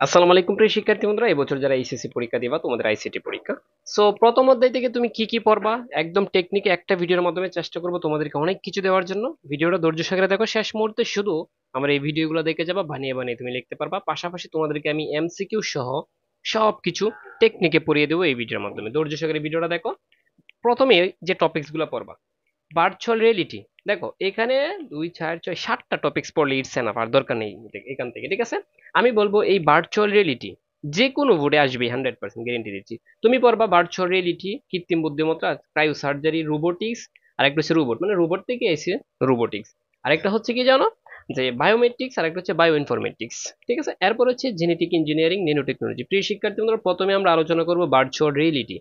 আসসালামু আলাইকুম প্রিয় শিক্ষার্থী বন্ধুরা, এবছর যারা এইচএসসি পরীক্ষা দিবা তোমাদের আইসিটি পরীক্ষা। সো প্রথম অধ্যায় থেকে তুমি কি কি পড়বা একদম টেকনিকে একটা ভিডিওর মাধ্যমে চেষ্টা করবো তোমাদেরকে অনেক কিছু দেওয়ার জন্য। ভিডিওটা ধৈর্য সহকারে দেখো, শেষ মুহূর্তে শুধু আমার এই ভিডিওগুলো দেখে যাবা, বানিয়ে বানিয়ে তুমি লিখতে পারবা। পাশাপাশি তোমাদেরকে আমি এমসিকিউ সহ সবকিছু টেকনিকে পড়িয়ে দেবো এই ভিডিওর মাধ্যমে। ধৈর্য সহকারে ভিডিওটা দেখো। প্রথমে যে টপিকস গুলো পড়বা, ভার্চুয়াল রিয়েলিটি। দেখো এখানে 2 4 6 7টা টপিকস পড়লে ইটস এনাফ, আর দরকার নেই এখান থেকে, ঠিক আছে? আমি বলবো এই ভার্চুয়াল রিয়েলিটি যে কোনো বোর্ডে আসবে, 100% গ্যারেন্টি দিচ্ছি। তুমি পড়বা ভার্চুয়াল রিয়েলিটি, কৃত্রিম বুদ্ধিমত্তা, ক্রায়ো সার্জারি, রোবোটিক্স। আর একটা হচ্ছে রোবট, মানে রোবট থেকে এসে রোবোটিক্স। আরেকটা হচ্ছে কি জানো, যে বায়োমেট্রিক্স, আর একটা হচ্ছে বায়ো ইনফরমেটিক্স। ঠিক আছে, এরপর হচ্ছে জেনেটিক ইঞ্জিনিয়ারিং, ন্যানো টেকনোলজি। প্রিয় শিক্ষার্থী বন্ধুরা, প্রথমে আমরা আলোচনা করবো ভার্চুয়াল রিয়েলিটি।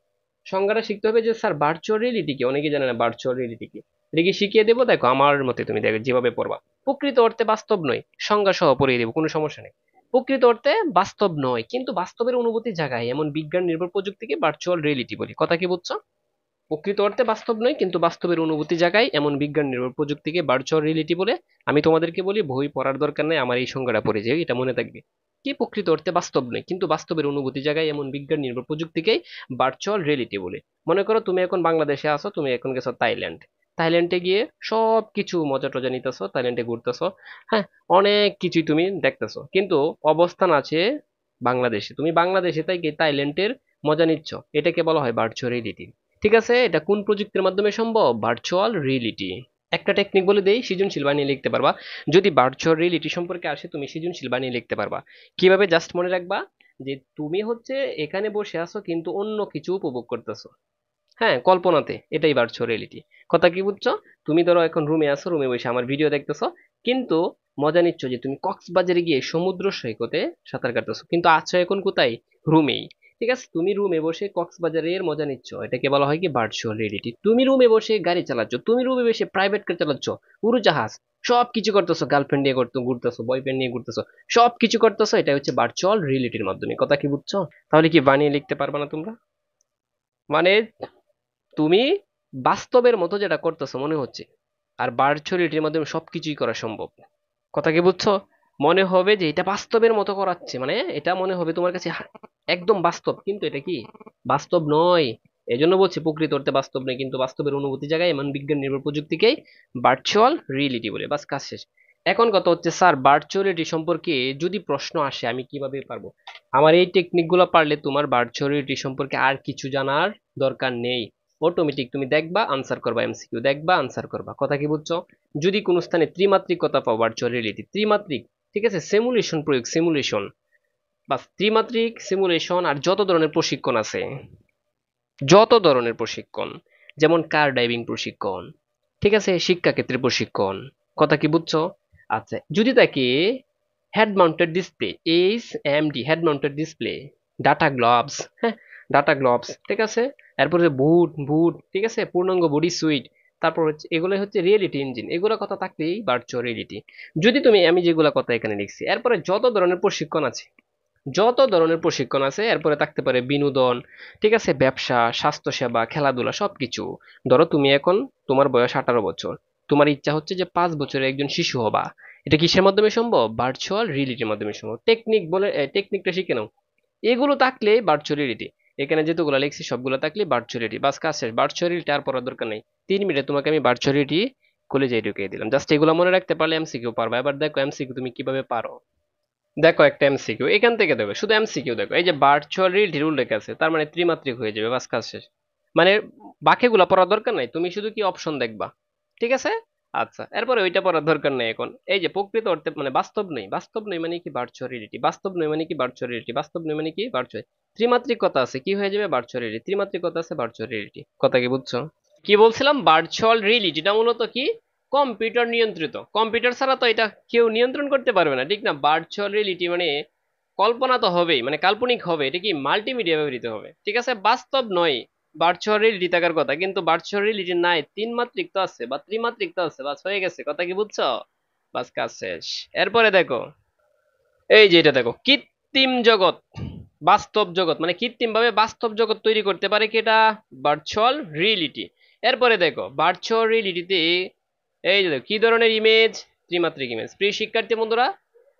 সংজ্ঞাটা শিখতে হবে যে স্যার ভার্চুয়াল রিয়েলিটি কি, অনেকে জানে না ভার্চুয়াল রিয়েলিটি কি। এটা কি শিখিয়ে দেবো? দেখো আমার মতে তুমি দেখো যেভাবে পড়বা, প্রকৃত অর্থে বাস্তব নয়, সংজ্ঞা সহ পড়িয়ে দেবো, কোনো সমস্যা নেই। প্রকৃত অর্থে বাস্তব নয় কিন্তু বাস্তবের অনুভূতি জাগায় এমন বিজ্ঞান নির্ভর প্রযুক্তিকে ভার্চুয়াল রিয়েলিটি বলি। কথা কি বুঝছো? প্রকৃত অর্থে বাস্তব নয় কিন্তু বাস্তবের অনুভূতি জাগায় এমন বিজ্ঞান নির্ভর প্রযুক্তিকে ভার্চুয়াল রিয়েলিটি বলে। আমি তোমাদেরকে বলি বই পড়ার দরকার নেই, আমার এই সংজ্ঞাটা পড়ে যাও, এটা মনে থাকবে। কি প্রকৃত অর্থে বাস্তব নয় কিন্তু বাস্তবের অনুভূতি জাগায় এমন বিজ্ঞান নির্ভর প্রযুক্তিকেই ভার্চুয়াল রিয়েলিটি বলে। মনে করো তুমি এখন বাংলাদেশে আছো, তুমি এখন গেছো থাইল্যান্ড। থাইল্যান্ডে গিয়ে সব কিছু মজা টজা নিতেছো, থাইল্যান্ডে ঘুরতেছো। হ্যাঁ, অনেক কিছুই তুমি দেখতেছো, কিন্তু অবস্থান আছে বাংলাদেশে। তুমি বাংলাদেশে তাই কি থাইল্যান্ডের মজা নিচ্ছ, এটাকে বলা হয় ভার্চুয়াল রিয়েলিটি। ঠিক আছে, এটা কোন প্রযুক্তির মাধ্যমে সম্ভব? Virtual reality. একটা টেকনিক বলে দেই, সৃজনশীল বানিয়ে লিখতে পারবা। যদি ভার্চুয়াল রিয়েলিটি সম্পর্কে আসে, তুমি সৃজনশীল বানিয়ে লিখতে পারবা। কিভাবে? জাস্ট মনে রাখবা যে তুমি হচ্ছে এখানে বসে আছো কিন্তু অন্য কিছু উপভোগ করতেছো। হ্যাঁ, কল্পনাতে, এটাই ভার্চুয়াল রিয়েলিটি। কথা কি বুঝছো? তুমি ধরো এখন রুমে আছো, রুমে বসে আমার ভিডিও দেখতেছো, কিন্তু মজা নিচ্ছ যে তুমি কক্সবাজারে গিয়ে সমুদ্র সৈকতে সাঁতার কাটতেছো, কিন্তু আছো এখন কোথায়? রুমেই। ঠিক আছে, তুমি রুমে বসে কক্সবাজারের মজা নিচ্ছ, এটাকে বলা হয় কি ভার্চুয়াল রিয়েলিটি। তুমি রুমে বসে গাড়ি চালাচ্ছ, তুমি রুমে বসে প্রাইভেট কার চালাচ্ছ, উড়োজাহাজ, সব কিছু করতেছো, গার্লফ্রেন্ড নিয়ে করতে ঘুরতেছো, বয়ফ্রেন্ড নিয়ে ঘুরতেছো, সব কিছু করতেছো, এটা হচ্ছে ভার্চুয়াল রিয়েলিটির মাধ্যমে। কথা কি বুঝছো? তাহলে কি বানিয়ে লিখতে পারবে না তোমরা? মানে তুমি বাস্তবের মতো যেটা করতেছো মনে হচ্ছে, আর ভার্চুয়াল রিয়েলিটির মাধ্যমে সবকিছুই করা সম্ভব। কথা কি বুঝছো? মনে হবে যে এটা বাস্তবের মতো করাচ্ছে, মানে এটা মনে হবে তোমার কাছে একদম বাস্তব, কিন্তু এটা কি বাস্তব নয়। এজন্য বলছি প্রকৃত অর্থে বাস্তব নয় কিন্তু বাস্তবের অনুভূতি জায়গায় এমন বিজ্ঞান নির্ভর প্রযুক্তিকেই ভার্চুয়াল রিয়েলিটি বলে। বাস, কাজ শেষ। এখন কথা হচ্ছে স্যার ভার্চুয়াল রিয়েলিটি সম্পর্কে যদি প্রশ্ন আসে আমি কিভাবে পারবো? আমার এই টেকনিক গুলো পারলে তোমার ভার্চুয়াল রিয়েলিটি সম্পর্কে আর কিছু জানার দরকার নেই। অটোমেটিক তুমি দেখবা আনসার করবা, এমসিকিউ দেখবা আনসার করবা। কথা কি বুঝছো? যদি কোনো স্থানে ত্রিমাত্রিকতা পাও, ভার্চুয়াল রিয়েলিটি ত্রিমাত্রিক, ঠিক আছে, সিমুলেশন প্রয়োগ, সিমুলেশন বা ত্রিমাত্রিক সিমুলেশন। আর যত ধরনের প্রশিক্ষণ আছে, যত ধরনের প্রশিক্ষণ, যেমন কার ড্রাইভিং প্রশিক্ষণ, ঠিক আছে, শিক্ষাক্ষেত্রে প্রশিক্ষণ। কথা কি বুঝছো? আচ্ছা, যদি তাকে head mounted display, HMD, head mounted display, data gloves, হ্যাঁ, ডাটা গ্লোভস, ঠিক আছে, এরপরে বুট বুট, ঠিক আছে, পূর্ণাঙ্গ বডি সুইট, তারপর হচ্ছে এগুলো হচ্ছে রিয়েলিটি ইঞ্জিন, এগুলো কথা থাকলেই ভার্চুয়াল রিয়েলিটি। যদি তুমি, আমি যেগুলো কথা এখানে লিখছি, এরপরে যত ধরনের প্রশিক্ষণ আছে, যত ধরনের প্রশিক্ষণ আছে, এরপরে থাকতে পারে বিনোদন, ঠিক আছে, ব্যবসা, স্বাস্থ্যসেবা, খেলাধুলা, সবকিছু। ধরো তুমি এখন, তোমার বয়স 18 বছর, তোমার ইচ্ছা হচ্ছে যে 5 বছরের একজন শিশু হবা। এটা কিসের মাধ্যমে সম্ভব? ভার্চুয়াল রিয়েলিটির মাধ্যমে সম্ভব। টেকনিক বলে, টেকনিকটা শিখে নাও। এগুলো থাকলে ভার্চুয়াল রিয়েলিটি, এখানে যেগুলো লিখছি সবগুলো থাকলে ভার্চুয়াল রিয়েলিটি। বাস, কাজ শেষ। ভার্চুয়াল রিয়েলিটি আর পড়ার দরকার নেই। 3 মিনিটে তোমাকে আমি ভার্চুয়াল রিয়েলিটি কলেজে ঢুকিয়ে দিলাম। জাস্ট এগুলো মনে রাখতে পারলে এমসিকিউ পারবা। এবার দেখো এমসিকিউ তুমি কিভাবে পারো। দেখো একটা এমসিকিউ এখান থেকে, দেখো শুধু এমসিকিউ দেখো, এই যে ভার্চুয়াল রিয়েলিটির উল্লেখ আছে, তার মানে ত্রিমাত্রিক হয়ে যাবে। বাস, কাজ শেষ। মানে বাকিগুলো পড়ার দরকার নাই, তুমি শুধু কি অপশন দেখবা। ঠিক আছে? আচ্ছা, এরপরে ওইটা পড়ার দরকার নেই এখন। এই যে প্রকৃত অর্থে মানে বাস্তব নেই, বাস্তব নই মানে কি ভার্চুয়াল রিয়েলিটি, বাস্তব নই মানে কি ভার্চুয়াল রিয়েলিটি, বাস্তব নই মানে কি ভার্চুয়াল। ত্রিমাত্রিক কথা আছে, কি হয়ে যাবে? Virtual reality. ত্রিমাত্রিক কথা আছে, ভার্চুয়াল রিয়েলিটি। কথা কি বুঝছো? কি বলছিলাম? ভার্চুয়াল রিয়েলিটিটা মূলত কি, কম্পিউটার নিয়ন্ত্রিত। কম্পিউটার ছাড়া তো এটা কেউ নিয়ন্ত্রণ করতে পারবে না, ঠিক না? ভার্চুয়াল রিয়েলিটি মানে কল্পনা তো হবেই, মানে কাল্পনিক হবে, এটা কি মাল্টিমিডিয়া ব্যবহৃত হবে, ঠিক আছে, বাস্তব নয়। ভার্চুয়াল রিয়েলিটি থাকার কথা কিন্তু ভার্চুয়াল রিয়েলিটি নাই, তিন মাত্রিক তো আছে বা ত্রিমাত্রিক তো আছে। বাস, হয়ে গেছে। কথা কি বুঝছো? বাস, কাজ শেষ। এরপরে দেখো, এই যে এটা দেখো, কৃত্রিম জগৎ, বাস্তব জগৎ, মানে কৃত্রিম ভাবে বাস্তব জগৎ তৈরি করতে পারে কি, এটা ভার্চুয়াল রিয়েলিটি। এরপরে দেখো ভার্চুয়াল রিয়েলিটিতে এই যে দেখো কি ধরনের ইমেজ, ত্রিমাত্রিক ইমেজ। প্রিয় শিক্ষার্থী বন্ধুরা,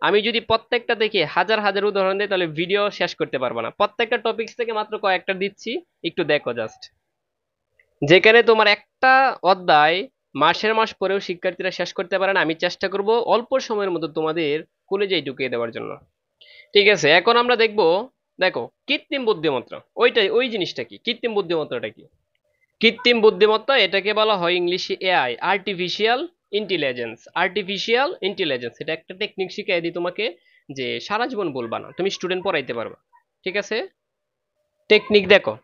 আমি যদি প্রত্যেকটা থেকে হাজার হাজার উদাহরণ দিই তাহলে ভিডিও শেষ করতে পারবো না। প্রত্যেকটা টপিকস থেকে মাত্র কয়েকটা দিচ্ছি, একটু দেখো জাস্ট। যেখানে তোমার একটা অধ্যায় মাসের মাস পরেও শিক্ষার্থীরা শেষ করতে পারে না, আমি চেষ্টা করব অল্প সময়ের মধ্যে তোমাদের কলেজেই ঢুকিয়ে দেওয়ার জন্য। ঠিক আছে, এখন আমরা দেখবো, দেখো কৃত্রিম বুদ্ধিমত্তা, ওই জিনিসটা কি, কৃত্রিম বুদ্ধিমত্তাটা কি? কৃত্রিম বুদ্ধিমত্তা এটাকে বলা হয় ইংলিশে AI, artificial intelligence. Artificial intelligence এটা একটা টেকনিক শিখিয়ে দিই তোমাকে, যে সারা জীবন বলবা না, তুমি স্টুডেন্ট পড়াইতে পারবা। ঠিক আছে, টেকনিক দেখো।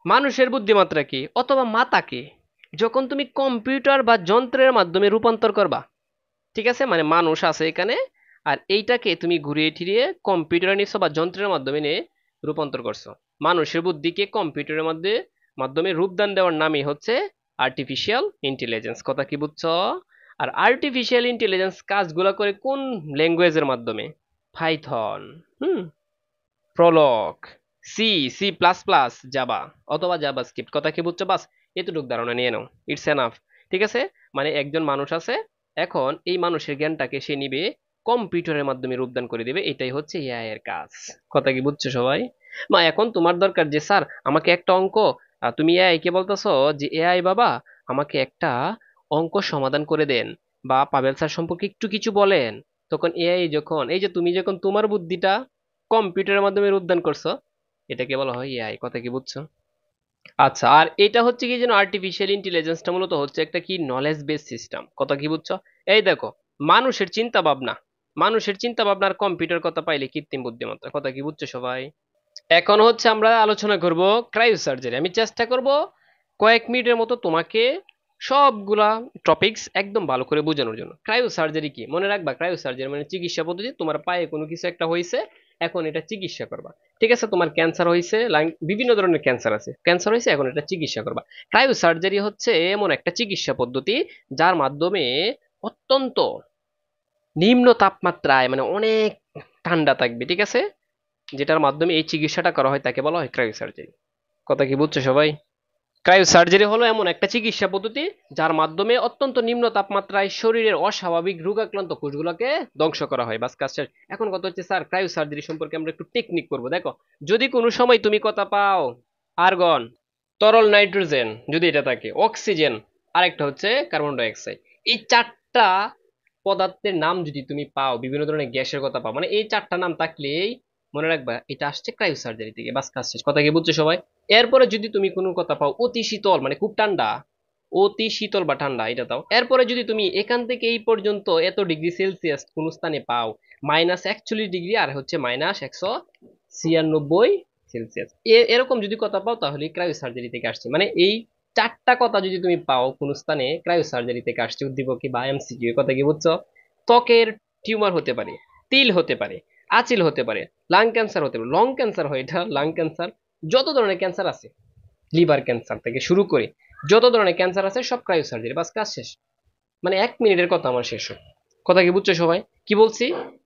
মানুষের বুদ্ধিমাত্রা কি অথবা মাতাকে যখন তুমি কম্পিউটার বা যন্ত্রের মাধ্যমে রূপান্তর করবা, ঠিক আছে, মানে মানুষ আছে এখানে, আর এইটাকে তুমি ঘুরিয়ে ফিরিয়ে কম্পিউটারে নিছো বা যন্ত্রের মাধ্যমে নিয়ে রূপান্তর করছো। মানুষের বুদ্ধিকে কম্পিউটারের মধ্যে মাধ্যমে রূপদান দেওয়ার নামই হচ্ছে আর্টিফিশিয়াল ইন্টেলিজেন্স। কথা কি বুঝছো? আর আর্টিফিশিয়াল ইন্টেলিজেন্স কাজগুলো করে কোন ল্যাঙ্গুয়েজের মাধ্যমে? পাইথন, হুম, Prolog, C, C plus plus, Java অথবা জাভাস্ক্রিপ্ট। কথা কি বুঝছো? বাস এতটুকু ধারণা নিয়ে নাও, ইটস এনাফ। ঠিক আছে, মানে একজন মানুষ আছে, এখন এই মানুষের জ্ঞানটাকে সে নিবে, কম্পিউটারের মাধ্যমে রূপদান করে দিবে, এটাই হচ্ছে এআই এর কাজ। কথা কি বুঝছো সবাই? মা এখন তোমার দরকার যে স্যার আমাকে একটা অঙ্ক, তুমি এআই কে বলতেছো যে এআই বাবা আমাকে একটা অঙ্ক সমাধান করে দেন, বা পাবেল স্যার সম্পর্কে একটু কিছু বলেন, তখন এআই যখন, এই যে তুমি যখন তোমার বুদ্ধিটা কম্পিউটারের মাধ্যমে রূপদান করছো, এটাকে বলা হয় এআই। কথা কি বুঝছো? আচ্ছা, আর এটা হচ্ছে কি যেন আর্টিফিশিয়াল ইন্টেলিজেন্সটা মূলত হচ্ছে একটা কি নলেজ বেস সিস্টেম। কথা কি বুঝছো? এই দেখো, মানুষের চিন্তা ভাবনা, মানুষের চিন্তা ভাবনার কম্পিউটার কথা পাইলে কৃত্রিম বুদ্ধিমত্তা। কথা কি বুঝছো সবাই? এখন হচ্ছে আমরা আলোচনা করব ক্রায়ো সার্জারি। আমি চেষ্টা করব কয়েক মিনিটের মতো তোমাকে সবগুলা টপিকস একদম ভালো করে বোঝানোর জন্য। ক্রায়ো সার্জারি কি মনে রাখবা, ক্রায়ো সার্জারি মানে চিকিৎসা পদ্ধতি, তোমার পায়ে কোনো কিছু একটা হয়েছে, এখন এটা চিকিৎসা করবা। ঠিক আছে, তোমার ক্যান্সার হয়েছে, বিভিন্ন ধরনের ক্যান্সার আছে, ক্যান্সার হয়েছে, এখন এটা চিকিৎসা করবা। ক্রায়ো সার্জারি হচ্ছে এমন একটা চিকিৎসা পদ্ধতি যার মাধ্যমে অত্যন্ত নিম্ন তাপমাত্রায়, মানে অনেক ঠান্ডা থাকবে, ঠিক আছে, যেটার মাধ্যমে এই চিকিৎসাটা করা হয় তাকে বলা হয় ক্রায়ো সার্জারি। কথা কি বুঝছো সবাই? ক্রায়ো সার্জারি হলো এমন একটা চিকিৎসা পদ্ধতি যার মাধ্যমে অত্যন্ত নিম্ন তাপমাত্রায় শরীরের অস্বাভাবিক রোগাক্রান্ত কোষগুলোকে ধ্বংস করা হয়। বাস কাজ শেষ। এখন কথা হচ্ছে স্যার ক্রায়ো সার্জারি সম্পর্কে আমরা একটু টেকনিক করবো। দেখো, যদি কোনো সময় তুমি কথা পাও আর্গন, তরল নাইট্রোজেন যদি এটা থাকে, অক্সিজেন, আরেকটা হচ্ছে কার্বন ডাই অক্সাইড, এই চারটা পদার্থের নাম যদি তুমি পাও, বিভিন্ন ধরনের গ্যাসের কথা পাও, মানে এই চারটা নাম থাকলেই মনে রাখবা এটা আসছে ক্রায়ো সার্জারি থেকে। বাস কাজ শেষ। কথা কি বুঝছো সবাই? এরপরে যদি তুমি কোনো কথা পাও অতি শীতল, মানে খুব ঠান্ডা, অতি শীতল বা ঠান্ডা এটা দাও। এরপরে যদি তুমি এখান থেকে এই পর্যন্ত এত ডিগ্রি সেলসিয়াস কোন স্থানে পাও, -41 ডিগ্রি আর হচ্ছে -196 সেলসিয়াস, এরকম যদি কথা পাও তাহলে ক্রায়ো সার্জারি থেকে আসছে। মানে এই চারটা কথা যদি তুমি পাও কোন স্থানে, ক্রায়ো সার্জারি থেকে আসছে, উদ্দীপকে বা এমসিকিউ। কথা কি বুঝছো? ত্বকের টিউমার হতে পারে, তিল হতে পারে, আচিল হতে পারে, লাং ক্যান্সার হতে পারে, লং ক্যান্সার হয় এটা, লাং ক্যান্সার, যত ধরনের ক্যান্সার আছে, লিভার ক্যান্সার থেকে শুরু করে যত ধরনের ক্যান্সার আছে সব ক্রায়ো সার্জারি। বাস কাজ শেষ। মানে 1 মিনিটের কথা আমার শেষ হয়। কথা কি বুঝছো সবাই? কি বলছি?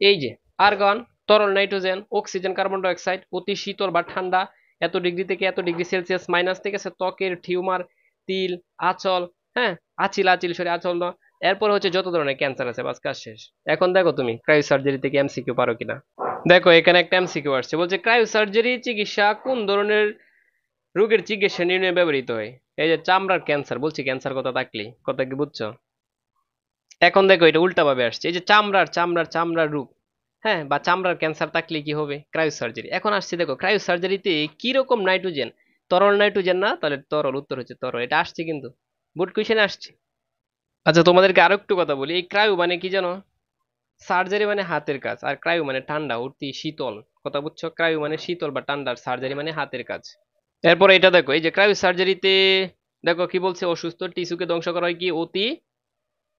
এই যে আর্গন, তরল nitrogen, oxygen, carbon die oxide, অতি শীতল বা ঠান্ডা, এত ডিগ্রি থেকে এত ডিগ্রি সেলসিয়াস মাইনাস, ঠিক আছে, ত্বকের টিউমার, তিল, আঁচল, হ্যাঁ, আচিল সরি আঁচল না, এরপর হচ্ছে যত ধরনের ক্যান্সার আছে। বাস কাজ শেষ। এখন দেখো তুমি ক্রায়ো সার্জারি থেকে এমসিকিউ পারো কিনা। দেখো এখানে একটা এমসিকিউ আসছে, বলছে ক্রায়ো সার্জারি চিকিৎসা কোন ধরনের রোগের চিকিৎসা নির্ণয়ে ব্যবহৃত হয়? এই যে চামড়ার ক্যান্সার, বলছি ক্যান্সার কথা থাকলেই। কথা কি বুঝছো? এখন দেখো এটা উল্টা ভাবে আসছে, এই যে চামড়ার রোগ, হ্যাঁ, বা চামড়ার ক্যান্সার থাকলে কি হবে? Cryo surgery. এখন আসছে দেখো ক্রায়ো সার্জারিতে কি রকম নাইট্রোজেন, তরল নাইট্রোজেন না, তাহলে তরল, উত্তর হচ্ছে তরল। এটা আসছে কিন্তু, বোর্ড কোয়েশ্চেনে আসছে। আচ্ছা তোমাদেরকে আরো একটু কথা বলি, এই ক্রায়ো মানে কি জানো? সার্জারি মানে হাতের কাজ, আর ক্রায়ো মানে ঠান্ডা, অতি শীতল। কথা বুঝছো? ক্রায়ো মানে শীতল বা ঠান্ডার, সার্জারি মানে হাতের কাজ। এরপর এটা দেখো, এই যে ক্রায়ো সার্জারিতে দেখো কি বলছে, অসুস্থ টিস্যুকে ধ্বংস করা হয় কি অতি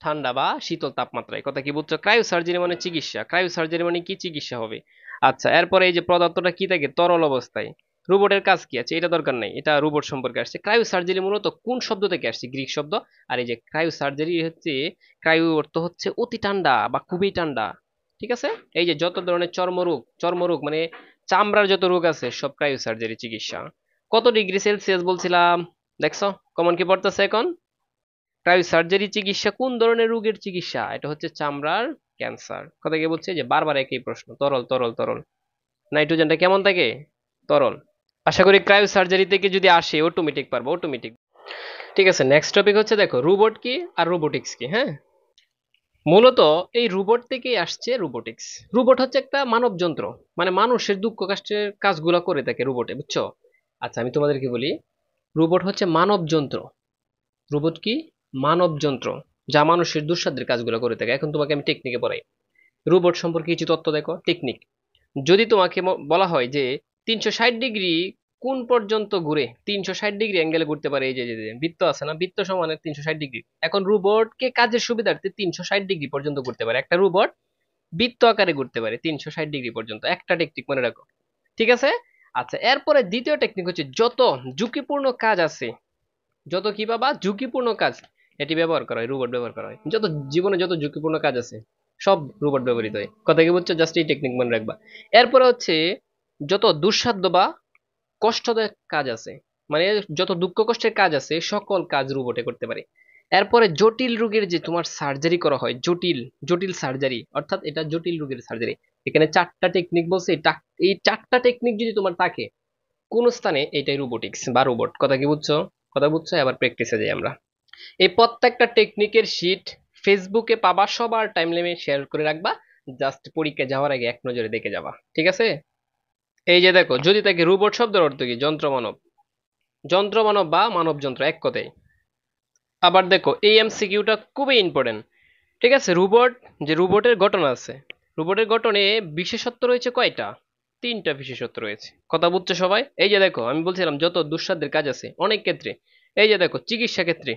ঠান্ডা বা শীতল তাপমাত্রায়। কথা কি বুঝছো? ক্রায়ো সার্জারি মানে চিকিৎসা, ক্রায়ো সার্জারি মানে কি চিকিৎসা হবে। আচ্ছা, এরপরে এই যে পদার্থটা কি থাকে তরল অবস্থায়, রোবটের কাজ কি আছে, এটা দরকার নাই, এটা রোবট সম্পর্কে আসছে। ক্রায়ো সার্জারি মূলত কোন শব্দ থেকে আসছে? গ্রিক শব্দ। আর এই যে ক্রায়ো সার্জারি হচ্ছে, ক্রায়ো অর্থ হচ্ছে অতি ঠান্ডা বা খুবই ঠান্ডা। ঠিক আছে, এই যে যত ধরনের চর্মরোগ মানে চামড়ার যত রোগ আছে সব ক্রায়ো সার্জারি চিকিৎসা। কত ডিগ্রি সেলসিয়াস বলছিলাম? দেখছো কমন কি পড়তেছে এখন? ক্রায়ো সার্জারি চিকিৎসা কোন ধরনের রোগের চিকিৎসা? এটা হচ্ছে চামড়ার ক্যান্সার। কথা কি বলছে যে বারবার একই প্রশ্ন, তরল তরল তরল। নাইট্রোজেনটা কেমন থাকে? তরল। আশা করি ক্রায়ো সার্জারি থেকে যদি আসে অটোমেটিক পারবো, অটোমেটিক। ঠিক আছে, নেক্সট টপিক হচ্ছে দেখো রোবট কি আর রোবোটিক্স কি। হ্যাঁ, মূলত এই রোবট থেকেই আসছে রোবোটিক্স। রোবট হচ্ছে একটা মানব যন্ত্র, মানে মানুষের দুঃখ কষ্টের কাজগুলো করে থাকে রোবটে, বুঝছো? আচ্ছা আমি তোমাদেরকে বলি, রোবট হচ্ছে মানব যন্ত্র। রোবট কি? মানব যন্ত্র, যা মানুষের দুঃসাধ্যের কাজগুলো করে থাকে। এখন তোমাকে আমি টেকনিকে পড়াই। রোবট সম্পর্কে কিছু তথ্য দেখো, টেকনিক। যদি তোমাকে বলা হয় যে 360 ডিগ্রি কোন পর্যন্ত ঘুরে, 360 ডিগ্রি অ্যাঙ্গেলে ঘুরতে পারে, এই যে যে বৃত্ত আছে না, বৃত্ত সমানে 360 ডিগ্রি। এখন রোবটকে কাজের সুবিধার্থে 360 ডিগ্রি পর্যন্ত ঘুরতে পারে একটা রোবট, বৃত্ত আকারে ঘুরতে পারে 360 ডিগ্রি পর্যন্ত। একটা টেকনিক মনে রাখো, ঠিক আছে? আচ্ছা, এরপরে দ্বিতীয় টেকনিক হচ্ছে যত ঝুঁকিপূর্ণ কাজ আছে, যত কি বাবা ঝুঁকিপূর্ণ কাজ, এটি ব্যবহার করা হয়, রোবট ব্যবহার করা হয়। যত জীবনে যত ঝুঁকিপূর্ণ কাজ আছে সব রোবট ব্যবহৃত হয়। কথা কি বুঝছো? জাস্ট এই টেকনিক মনে রাখবা। এরপরে হচ্ছে যত দুঃসাধ্য বা কষ্টদায়ক কাজ আছে, মানে যত দুঃখ কষ্টের কাজ আছে সকল কাজ রোবটে করতে পারে। এরপরে জটিল রোগের যে তোমার সার্জারি করা হয়, জটিল জটিল সার্জারি, অর্থাৎ এটা জটিল রোগের সার্জারি। এখানে 4টা টেকনিক বলছে, এই 4টা টেকনিক যদি তোমার থাকে কোন স্থানে, এটাই রোবোটিক্স বা রোবট। কথা কি বুঝছো? কথা বুঝছো? এবার প্র্যাকটিসে যাই আমরা। এই প্রত্যেকটা টেকনিকের শীট ফেসবুকে পাবা, সবার টাইমলাইনে শেয়ার করে রাখবা। জাস্ট পরীক্ষা যাওয়ার আগে এক নজরে দেখে যাবা, ঠিক আছে? এই যে দেখো, যদি তাকে রোবট শব্দের অর্থ কি? যন্ত্র মানব, যন্ত্র মানব বা মানব যন্ত্র, এক কথায়। আবার দেখো এই এমসিকিউটা খুবই ইম্পর্টেন্ট, ঠিক আছে? রোবট, যে রোবটের গঠন আছে, রোবটের গঠনে বিশেষত্ব রয়েছে কয়টা? 3টা বিশেষত্ব রয়েছে। কথা বুঝছো সবাই? এই যে দেখো, আমি বলছিলাম যত দুঃসাধ্যের কাজ আছে অনেক ক্ষেত্রে, এই যে দেখো চিকিৎসা ক্ষেত্রে,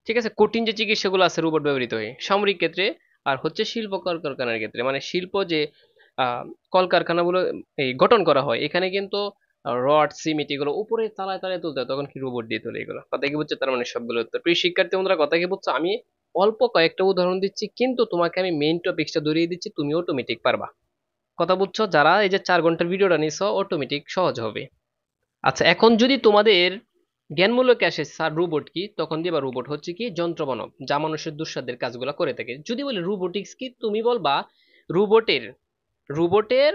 ঠিক আছে, কঠিন যে চিকিৎসাগুলো আছে রোবট ব্যবহৃত হয় সামরিক ক্ষেত্রে। আর হচ্ছে শিল্প কলকারখানার ক্ষেত্রে, মানে শিল্প যে আহ, কলকারখানাগুলো এই গঠন করা হয়, এখানে কিন্তু রড সিমেন্ট এগুলো উপরে তালায় তালায় তুলতে হয়, তখন কি রোবট দিয়ে তোলে এগুলো। কথা কি বুঝছো? তার মানে সবগুলো উত্তর। প্রিয় শিক্ষার্থী বন্ধুরা, কথা কি বুঝছো? আমি অল্প কয়েকটা উদাহরণ দিচ্ছি, কিন্তু তোমাকে আমি মেইন টপিকসটা ধরিয়ে দিচ্ছি, তুমি অটোমেটিক পারবা। কথা বুঝছো? যারা এই যে 4 ঘন্টার ভিডিওটা নিছো অটোমেটিক সহজ হবে। আচ্ছা, এখন যদি তোমাদের জ্ঞানমূলক আসে স্যার রোবট কি, তখন দিবা রোবট হচ্ছে কি যন্ত্রমানব, যা মানুষের দুঃসাধ্যের কাজগুলো করে থাকে। যদি বলি রোবোটিক্স কি, তুমি বলবা রোবটের, রোবটের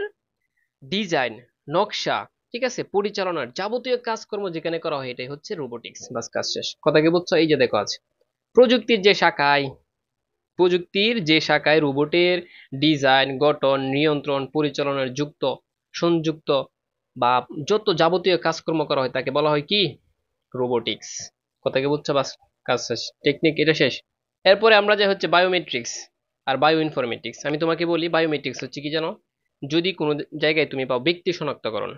ডিজাইন, নকশা, ঠিক আছে, পরিচালনার যাবতীয় কাজকর্ম যেখানে করা হয় এটাই হচ্ছে রোবোটিক্স। বাস, কাজ শেষ। কথা কি বুঝছো? এই যে দেখো আছে প্রযুক্তির যে শাখায়, প্রযুক্তির যে শাখায় রোবটের ডিজাইন, গঠন, নিয়ন্ত্রণ, পরিচালনার যুক্ত, সংযুক্ত বা যত যাবতীয় কাজকর্ম করা হয় তাকে বলা হয় কি? রোবোটিক্স। কথা কি বুঝছো? বাস, কাজ শেষ, টেকনিক এটা শেষ। এরপরে আমরা যে হচ্ছে বায়োমেট্রিক্স আর বায়ো ইনফরমেটিক্স। আমি তোমাকে বলি বায়োমেট্রিক্স হচ্ছে কি জানো? যদি কোনো জায়গায় তুমি পাও ব্যক্তি শনাক্তকরণ,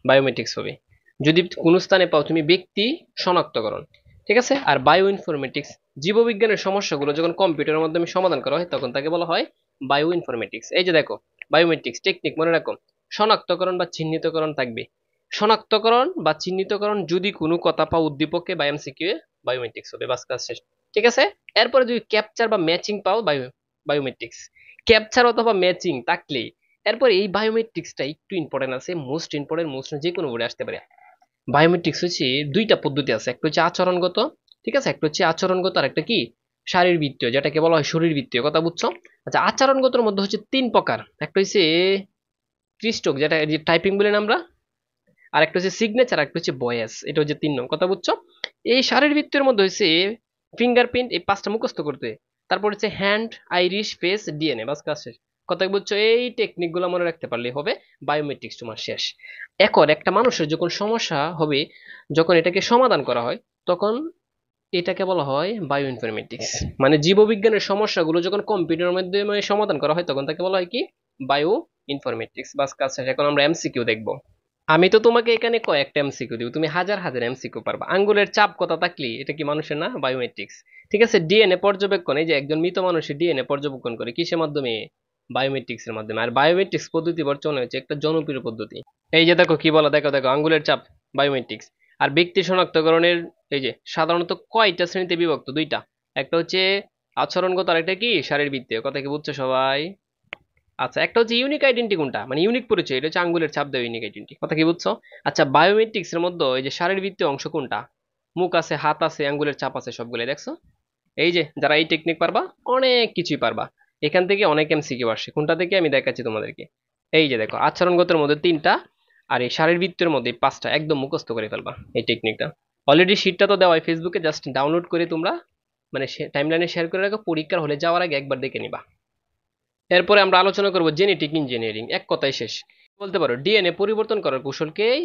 বায়োমেট্রিক্স হবে। যদি কোনো স্থানে পাও তুমি ব্যক্তি শনাক্তকরণ, ঠিক আছে? আর বায়ো ইনফরমেটিক্স, জীববিজ্ঞানের সমস্যাগুলো যখন কম্পিউটারের মাধ্যমে সমাধান করা হয় তখন তাকে বলা হয় বায়ো ইনফরমেটিক্স। এই যে দেখো বায়োমেট্রিক্স টেকনিক মনে রাখো, শনাক্তকরণ বা চিহ্নিতকরণ থাকবে। শনাক্তকরণ বা চিহ্নিতকরণ, যদি কোনো কথা পাও উদ্দীপকে বা এমসিকিউ এ, বায়োমেট্রিক্স হবে। বাস, কাজ শেষ, ঠিক আছে? এরপরে যদি ক্যাপচার বা ম্যাচিং পাও, বায়োমেট্রিক্স। ক্যাপচার অথবা ম্যাচিং থাকলে এরপর এই বায়োমেট্রিক্সটা একটু ইম্পর্টেন্ট আছে, মোস্ট ইম্পর্টেন্ট, মোস্ট যে কোনো বোর্ডে আসতে পারে। বায়োমেট্রিক্স হচ্ছে 2টা পদ্ধতি আছে, একটা হচ্ছে আচরণগত, ঠিক আছে, একটা হচ্ছে আচরণগত আর একটা কি শারীরবৃত্তীয়, যেটাকে বলা হয় শরীরবৃত্তীয়। কথা বুঝছো? আচ্ছা, আচরণগতর মধ্যে হচ্ছে 3 প্রকার। একটা হচ্ছে ক্রিস্টক, যেটা যে টাইপিং বলেন আমরা, আর একটা হচ্ছে সিগনেচার, একটা হচ্ছে ভয়েস, এটা হচ্ছে 3 নং। কথা বুঝছো? এই শারীরবৃত্তীয় মধ্যে হচ্ছে ফিঙ্গারপ্রিন্ট, এই 5টা মুখস্থ করতে, তারপর হচ্ছে হ্যান্ড, আইরিশ, ফেস, ডিএনএ। বাস, কাজ শেষ। কথা বুঝছো? এই টেকনিক গুলো মনে রাখতে পারলে হবে, বায়োমেট্রিক্স তোমার শেষ। এখন একটা মানুষের যখন সমস্যা হবে, যখন এটাকে সমাধান করা হয় তখন এটাকে বলা হয় বায়ো ইনফরমেটিক্স। মানে জীববিজ্ঞানের সমস্যাগুলো যখন কম্পিউটারের মাধ্যমে সমাধান করা হয় তখন তাকে বলা হয় কি? Bio informatics. বাস, কাজ শেষ। এখন আমরা এমসিকিউ দেখবো। আমি তো তোমাকে এখানে কয়েকটা এমসিকিউ দিব, তুমি হাজার হাজার এমসিকিউ পারবা। আঙ্গুলের চাপ কথা থাকলে এটা কি মানুষের না? বায়োমেট্রিক্স। ঠিক আছে, ডিএনএ পর্যবেক্ষণ, এই যে একজন মৃত মানুষের ডিএনএ পর্যবেক্ষণ করে কিসের মাধ্যমে? বায়োমেট্রিক্স এর মাধ্যমে। আর বায়োমেট্রিক্স পদ্ধতি বর্তমানে হচ্ছে একটা জনপ্রিয় পদ্ধতি। এই যে দেখো কি বলা, দেখো দেখো আঙ্গুলের চাপ, বায়োমেট্রিক্স। আর ব্যক্তি শনাক্তকরণের, এই যে সাধারণত কয়টা শ্রেণীতে বিভক্ত? 2টা। একটা হচ্ছে আচরণগত আর একটা কি শারীরবৃত্তীয়। কথা কি বুঝছো সবাই? আচ্ছা, একটা হচ্ছে ইউনিক আইডেন্টি, কোনটা মানে ইউনিক পরিচয়, এটা হচ্ছে আঙ্গুলের ছাপ দেওয়া ইউনিক আইডেন্টি। কথা কি বুঝছো? আচ্ছা, বায়োমেট্রিক্স এর মধ্যে এই যে শারীরবৃত্তীয় অংশ কোনটা? মুখ আছে, হাত আছে, আঙ্গুলের ছাপ আছে, সবগুলো দেখছো? এই যে যারা এই টেকনিক পারবা অনেক কিছুই পারবা। এখান থেকে অনেক এমসিকিউ আসে। কোনটা থেকে আমি দেখাচ্ছি তোমাদেরকে। এই যে দেখো, আচরণগতের মধ্যে 3টা, আর এই শারীরবৃত্তের মধ্যে 5টা, একদম মুখস্থ করে ফেলবা এই টেকনিকটা। অলরেডি শীটটা তো দেওয়া হয় ফেসবুকে, জাস্ট ডাউনলোড করে তোমরা মানে টাইমলাইনে শেয়ার করে রাখো, পরীক্ষার হলে যাওয়ার আগে একবার দেখে নিবা। এরপরে আমরা আলোচনা করব জেনেটিক ইঞ্জিনিয়ারিং, এক কথায় শেষ। বলতে পারো ডিএনএ পরিবর্তন করার কৌশলকেই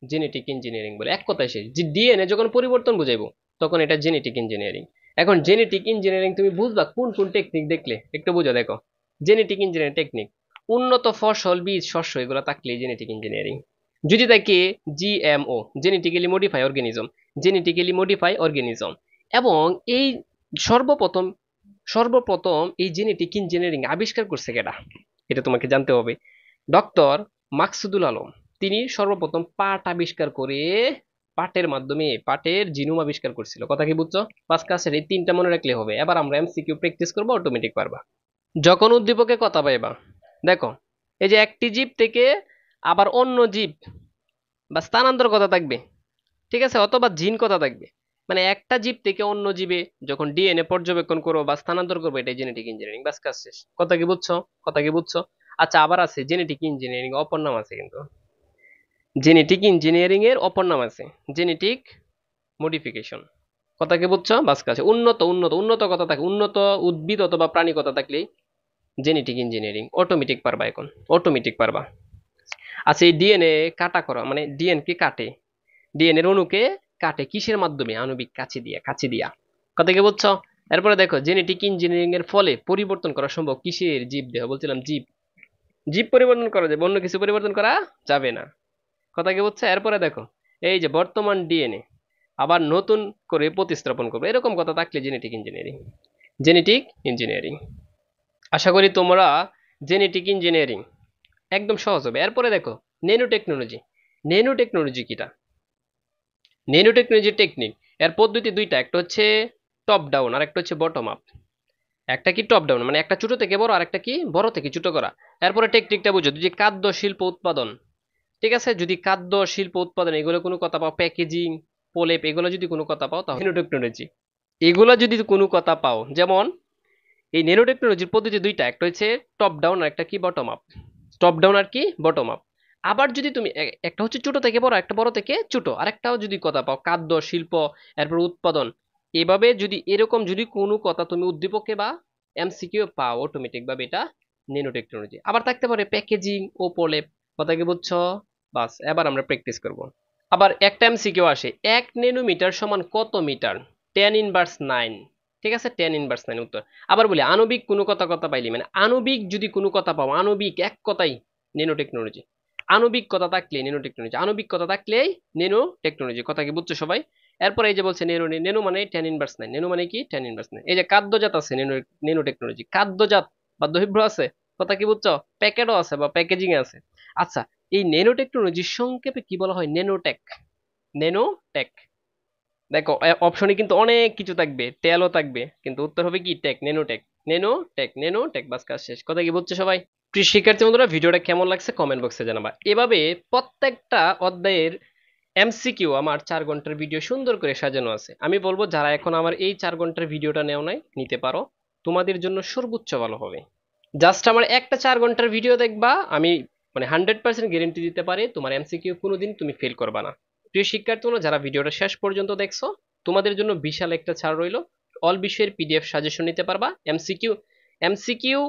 জেনেটিক ইঞ্জিনিয়ারিং বলে, এক কথায় শেষ। যে ডিএনএ যখন পরিবর্তন বুঝাইবো তখন এটা জেনেটিক ইঞ্জিনিয়ারিং। এখন জেনেটিক ইঞ্জিনিয়ারিং তুমি বুঝবা কোন কোন টেকনিক দেখলে একটু বুঝো। দেখো, জেনেটিক ইঞ্জিনিয়ারিং টেকনিক, উন্নত ফসল, বীজ, শস্য, এগুলো থাকলে জেনেটিক ইঞ্জিনিয়ারিং। যদি থাকে GMO, genetically modify organism, genetically modify organism. এবং এই সর্বপ্রথম সর্বপ্রথম এই জেনেটিক ইঞ্জিনিয়ারিং আবিষ্কার করছে কেডা, এটা তোমাকে জানতে হবে। ডক্টর মাকসুদুল আলম, তিনি সর্বপ্রথম পাট আবিষ্কার করে পাটের মাধ্যমে পাটের জিনোম আবিষ্কার করছিল। কথা কি বুঝছো? পাঁচ ক্লাসের এই 3টা মনে রাখলে হবে। এবার আমরা এমসিকিউ প্র্যাকটিস করবো, অটোমেটিক পারবা। যখন উদ্দীপকে কথা পাইবা, দেখো এই যে একটি জীব থেকে আবার অন্য জীব বা স্থানান্তর কথা থাকবে, ঠিক আছে, অথবা জিন কথা থাকবে। মানে একটা জীব থেকে অন্য জীবে যখন ডিএনএ পর্যবেক্ষণ করবো বা স্থানান্তর করবো, এটাই জেনেটিক ইঞ্জিনিয়ারিং। বাস, কাজ শেষ। কথা কি বুঝছো? কথা কি বুঝছো? আচ্ছা, আবার আছে জেনেটিক ইঞ্জিনিয়ারিং অপর নাম আছে কিন্তু, জেনেটিক ইঞ্জিনিয়ারিং এর অপর নাম আছে জেনেটিক মডিফিকেশন। কথা কি বুঝছো? বাস, কাছে। উন্নত উন্নত উন্নত কথা থাকে, উন্নত উদ্ভিদ অথবা প্রাণী কথা থাকলেই জেনেটিক ইঞ্জিনিয়ারিং। অটোমেটিক পারবা এখন, অটোমেটিক পারবা। আচ্ছা, এই ডিএনএ কাটা করা মানে ডিএনএ কাটে, ডিএনএ এর অণুকে কাটে কিসের মাধ্যমে? আণবিক কাঁচি দিয়া। কথা কি বুঝছো? এরপরে দেখো, জেনেটিক ইঞ্জিনিয়ারিং এর ফলে পরিবর্তন করা সম্ভব কিসের? জীব দেহ। বলছিলাম জীব, জীব পরিবর্তন করা যাবে, অন্য কিছু পরিবর্তন করা যাবে না। কথা কি বুঝছো? এরপরে দেখো, এই যে বর্তমান ডিএনএ আবার নতুন করে প্রতিস্থাপন করবে, এরকম কথা থাকলে জেনেটিক ইঞ্জিনিয়ারিং। Genetic engineering. আশা করি তোমরা জেনেটিক ইঞ্জিনিয়ারিং একদম সহজ হবে। এরপরে দেখো, নেনো টেকনোলজি। নেনো টেকনোলজি কিটা? নেনো টেকনোলজি টেকনিক, এর পদ্ধতি দুইটা, একটা হচ্ছে টপ ডাউন আর একটা হচ্ছে বটম আপ। একটা কি টপ ডাউন মানে একটা ছোট থেকে বড়, আর একটা কি বড় থেকে ছোট করা। এরপরে টেকনিকটা বুঝো, যদি খাদ্য শিল্প উৎপাদন, ঠিক আছে, যদি খাদ্য শিল্প উৎপাদন এগুলো কোনো কথা পাও, প্যাকেজিং, প্রলেপ, এগুলো যদি কোনো কথা পাও তাহলে নেনো টেকনোলজি। এগুলো যদি কোনো কথা পাও, যেমন এই ন্যানো টেকনোলজির পদ্ধতি দুইটা, একটা হচ্ছে টপ ডাউন আর একটা কি বটম আপ। টপ ডাউন আর কি বটম আপ। আবার যদি তুমি একটা হচ্ছে ছোট থেকে বড়, একটা বড় থেকে ছোট, আরেকটাও যদি কথা পাও খাদ্য শিল্প, এরপর উৎপাদন, এভাবে যদি এরকম যদি কোনো কথা তুমি উদ্দীপকে বা এমসিকিউ পাও, অটোমেটিক ভাবে এটা ন্যানো টেকনোলজি। আবার থাকতে পারে প্যাকেজিং ও প্রলেপ। কথা কি বুঝছো? বাস, এবার আমরা প্র্যাকটিস করব। আবার একটা এমসিকিউ আসে, 1 ন্যানোমিটার সমান কত মিটার? 10⁻⁹। ঠিক আছে, 10⁻⁹ উত্তর। আবার বলি, আণবিক কোনো কথা কথা পাইলি মানে আণবিক যদি কোনো কথা পাও, আণবিক এক কথাই নেনো টেকনোলজি। আণবিক কথা থাকলে নেনো টেকনোলজি, আণবিক কথা থাকলেই নেনো টেকনোলজি। কথা কি বুঝছো সবাই? এরপরে এই যে বলছে নেনো, নেনো মানে 10⁻⁹, নেনো মানে কি 10⁻⁹। এই যে খাদ্যজাত আছে নেনো, নেনো টেকনোলজি, খাদ্যজাত বা দ্রব্য আছে। কথা কি বুঝছো? প্যাকেটও আছে বা প্যাকেজিং আছে। আচ্ছা, এই নেনো টেকনোলজির সংক্ষেপে কি বলা হয়? নেনোটেক। নেনোটেক। দেখো, অপশনে কিন্তু অনেক কিছু থাকবে, টেলও থাকবে, কিন্তু উত্তর হবে কি টেক, নেনোটেক। নেনোটেক, নেনোটেক। বাস, কাজ শেষ। কথা কি বুঝছো সবাই? প্রিয় শিক্ষার্থী বন্ধুরা, ভিডিওটা কেমন লাগছে কমেন্ট বক্সে জানাবা। এভাবে প্রত্যেকটা অধ্যায়ের এমসিকিউ আমার 4 ঘন্টার ভিডিও সুন্দর করে সাজানো আছে। আমি বলবো যারা এখন আমার এই 4 ঘন্টার ভিডিওটা নেও নাই, নিতে পারো, তোমাদের জন্য সর্বোচ্চ ভালো হবে। জাস্ট আমার একটা 4 ঘন্টার ভিডিও দেখবা, আমি মানে 100% গ্যারেন্টি দিতে পারি তোমার এমসিকিউ কোনোদিন তুমি ফেল করবা না। প্রিয় শিক্ষার্থী বন্ধুরা, যারা ভিডিওটা শেষ পর্যন্ত দেখছো, তোমাদের জন্য বিশাল একটা ছাড় রইলো। অল বিষয়ের পিডিএফ সাজেশন নিতে পারবা। এমসিকিউ এমসিকিউ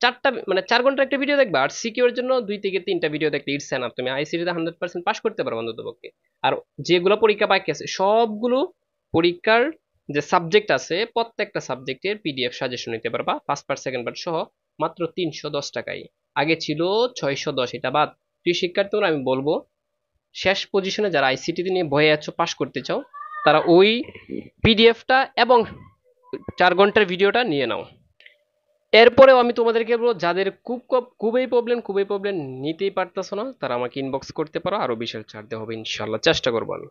4টা মানে 4 ঘন্টার একটা ভিডিও দেখবা, আর সিকিউর জন্য 2 থেকে 3টা ভিডিও দেখলে ইটস এনাফ, তুমি আইসিটিতে 100% পাস করতে পারবে অন্ততপক্ষে। আর যেগুলো পরীক্ষা বাকি আছে সবগুলো পরীক্ষার যে সাবজেক্ট আছে প্রত্যেকটা সাবজেক্টের পিডিএফ সাজেশন নিতে পারবা, ফার্স্ট পার্ট সেকেন্ড পার্ট সহ, মাত্র 310 টাকায়। আগে ছিল 610, এটা বাদ। প্রিয় শিক্ষার্থীরা, আমি বলবো শেষ পজিশনে যারা আইসিটি নিয়ে ভয়ে আছো, পাস করতে চাও, তারা ওই পিডিএফটা এবং 4 ঘন্টার ভিডিওটা নিয়ে নাও। এরপরেও আমি তোমাদেরকে বলবো, যাদের খুবই প্রবলেম নিতেই পারতেছো না, তারা আমাকে ইনবক্স করতে পারো, আরো বিশাল ছাড় দেওয়া হবে ইনশাল্লাহ, চেষ্টা করবো আমি।